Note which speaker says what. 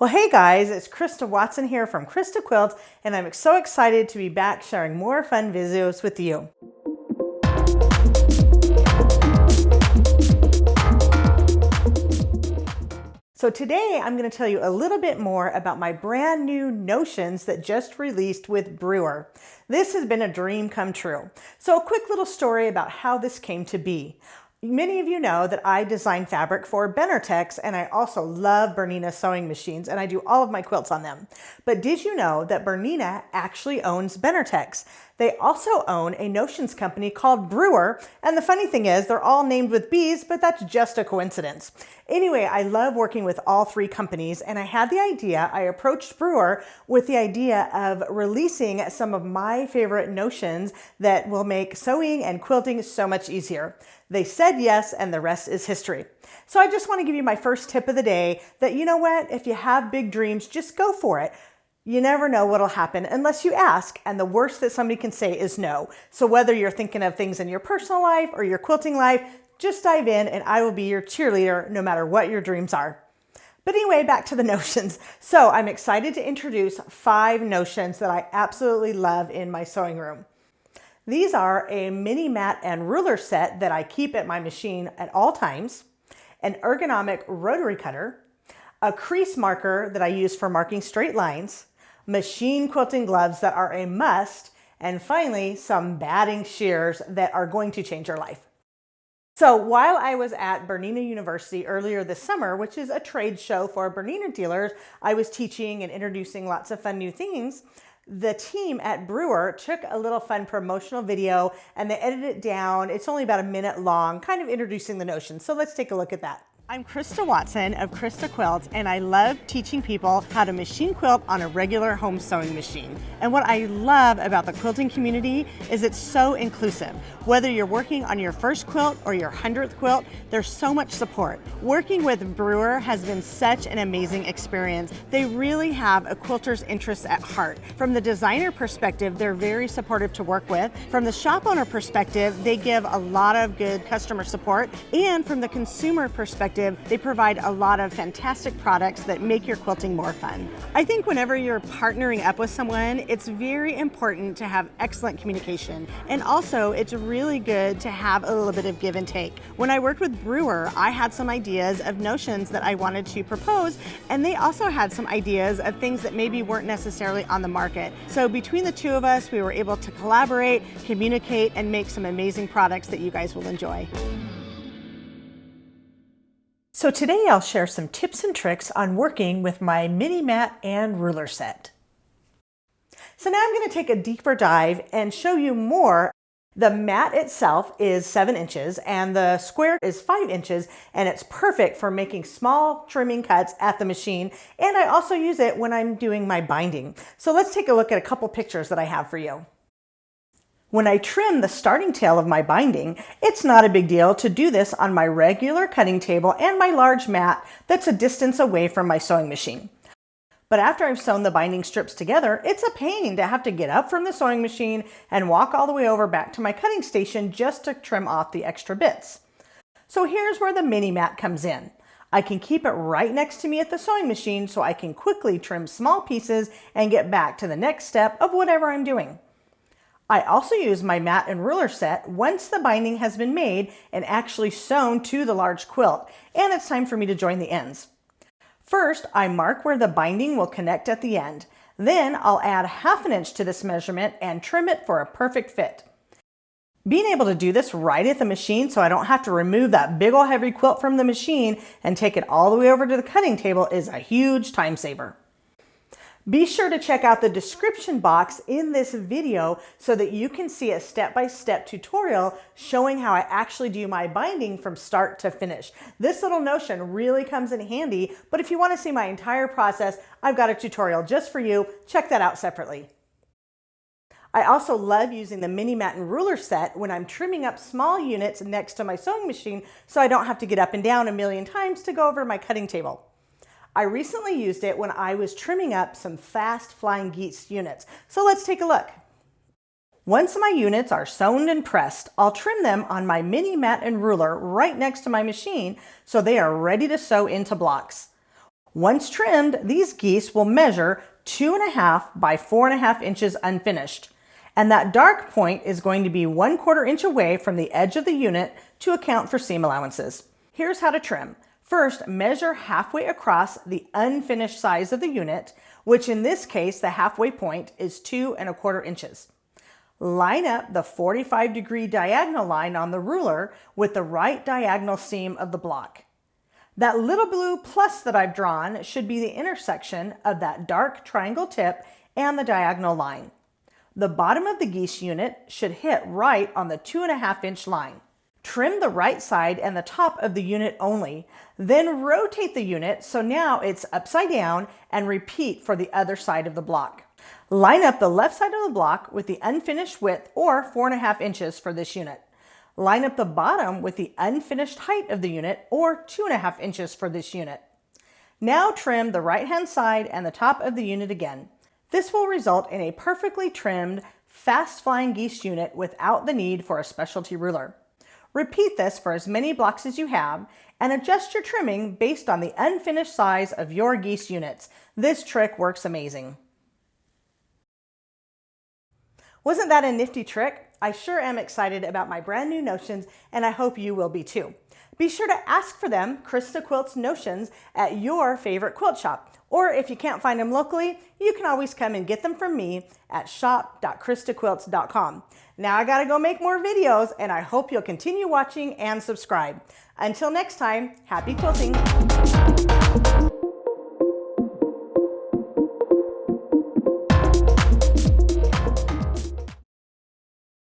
Speaker 1: Well, hey guys, it's Christa Watson here from Christa Quilts, and I'm so excited to be back sharing more fun videos with you. So today I'm going to tell you a little bit more about my brand new Notions that just released with Brewer. This has been a dream come true. So a quick little story about how this came to be. Many of you know that I design fabric for Benartex, and I also love Bernina sewing machines, and I do all of my quilts on them. But did you know that Bernina actually owns Benartex? They also own a Notions company called Brewer, and the funny thing is they're all named with B's, but that's just a coincidence. Anyway, I love working with all three companies, and I had the idea, I approached Brewer with the idea of releasing some of my favorite notions that will make sewing and quilting so much easier. They said yes, and the rest is history. So I just want to give you my first tip of the day that, you know what, if you have big dreams, just go for it. You never know what'll happen unless you ask, and the worst that somebody can say is no. So whether you're thinking of things in your personal life or your quilting life, just dive in and I will be your cheerleader no matter what your dreams are. But anyway, back to the notions. So I'm excited to introduce 5 notions that I absolutely love in my sewing room. These are a mini mat and ruler set that I keep at my machine at all times, an ergonomic rotary cutter, a crease marker that I use for marking straight lines, machine quilting gloves that are a must, and finally, some batting shears that are going to change your life. So while I was at Bernina University earlier this summer, which is a trade show for Bernina dealers, I was teaching and introducing lots of fun new things. The team at Brewer took a little fun promotional video and they edited it down. It's only about a minute long, kind of introducing the notion. So let's take a look at that. I'm Christa Watson of Christa Quilts, and I love teaching people how to machine quilt on a regular home sewing machine. And what I love about the quilting community is it's so inclusive. Whether you're working on your first quilt or your 100th quilt, there's so much support. Working with Brewer has been such an amazing experience. They really have a quilter's interests at heart. From the designer perspective, they're very supportive to work with. From the shop owner perspective, they give a lot of good customer support. And from the consumer perspective, they provide a lot of fantastic products that make your quilting more fun. I think whenever you're partnering up with someone, it's very important to have excellent communication. And also, it's really good to have a little bit of give and take. When I worked with Brewer, I had some ideas of notions that I wanted to propose, and they also had some ideas of things that maybe weren't necessarily on the market. So between the two of us, we were able to collaborate, communicate, and make some amazing products that you guys will enjoy. So today I'll share some tips and tricks on working with my mini mat and ruler set. So now I'm going to take a deeper dive and show you more. The mat itself is 7 inches and the square is 5 inches, and it's perfect for making small trimming cuts at the machine. And I also use it when I'm doing my binding. So let's take a look at a couple pictures that I have for you. When I trim the starting tail of my binding, it's not a big deal to do this on my regular cutting table and my large mat that's a distance away from my sewing machine. But after I've sewn the binding strips together, it's a pain to have to get up from the sewing machine and walk all the way over back to my cutting station just to trim off the extra bits. So here's where the mini mat comes in. I can keep it right next to me at the sewing machine so I can quickly trim small pieces and get back to the next step of whatever I'm doing. I also use my mat and ruler set once the binding has been made and actually sewn to the large quilt, and it's time for me to join the ends. First, I mark where the binding will connect at the end. Then I'll add 1/2 inch to this measurement and trim it for a perfect fit. Being able to do this right at the machine so I don't have to remove that big old heavy quilt from the machine and take it all the way over to the cutting table is a huge time saver. Be sure to check out the description box in this video so that you can see a step-by-step tutorial showing how I actually do my binding from start to finish. This little notion really comes in handy, but if you want to see my entire process, I've got a tutorial just for you. Check that out separately. I also love using the mini mat and ruler set when I'm trimming up small units next to my sewing machine so I don't have to get up and down a million times to go over my cutting table. I recently used it when I was trimming up some fast flying geese units. So let's take a look. Once my units are sewn and pressed, I'll trim them on my mini mat and ruler right next to my machine so they are ready to sew into blocks. Once trimmed, these geese will measure 2.5 by 4.5 inches unfinished. And that dark point is going to be 1/4 inch away from the edge of the unit to account for seam allowances. Here's how to trim. First, measure halfway across the unfinished size of the unit, which in this case, the halfway point is 2¼ inches. Line up the 45-degree diagonal line on the ruler with the right diagonal seam of the block. That little blue plus that I've drawn should be the intersection of that dark triangle tip and the diagonal line. The bottom of the geese unit should hit right on the 2.5 inch line. Trim the right side and the top of the unit only, then rotate the unit so now it's upside down and repeat for the other side of the block. Line up the left side of the block with the unfinished width or 4.5 inches for this unit. Line up the bottom with the unfinished height of the unit or 2.5 inches for this unit. Now trim the right hand side and the top of the unit again. This will result in a perfectly trimmed, fast flying geese unit without the need for a specialty ruler. Repeat this for as many blocks as you have and adjust your trimming based on the unfinished size of your geese units. This trick works amazing. Wasn't that a nifty trick? I sure am excited about my brand new notions, and I hope you will be too. Be sure to ask for them, Christa Quilts Notions, at your favorite quilt shop. Or if you can't find them locally, you can always come and get them from me at shop.christaquilts.com. Now I gotta go make more videos, and I hope you'll continue watching and subscribe. Until next time, happy quilting!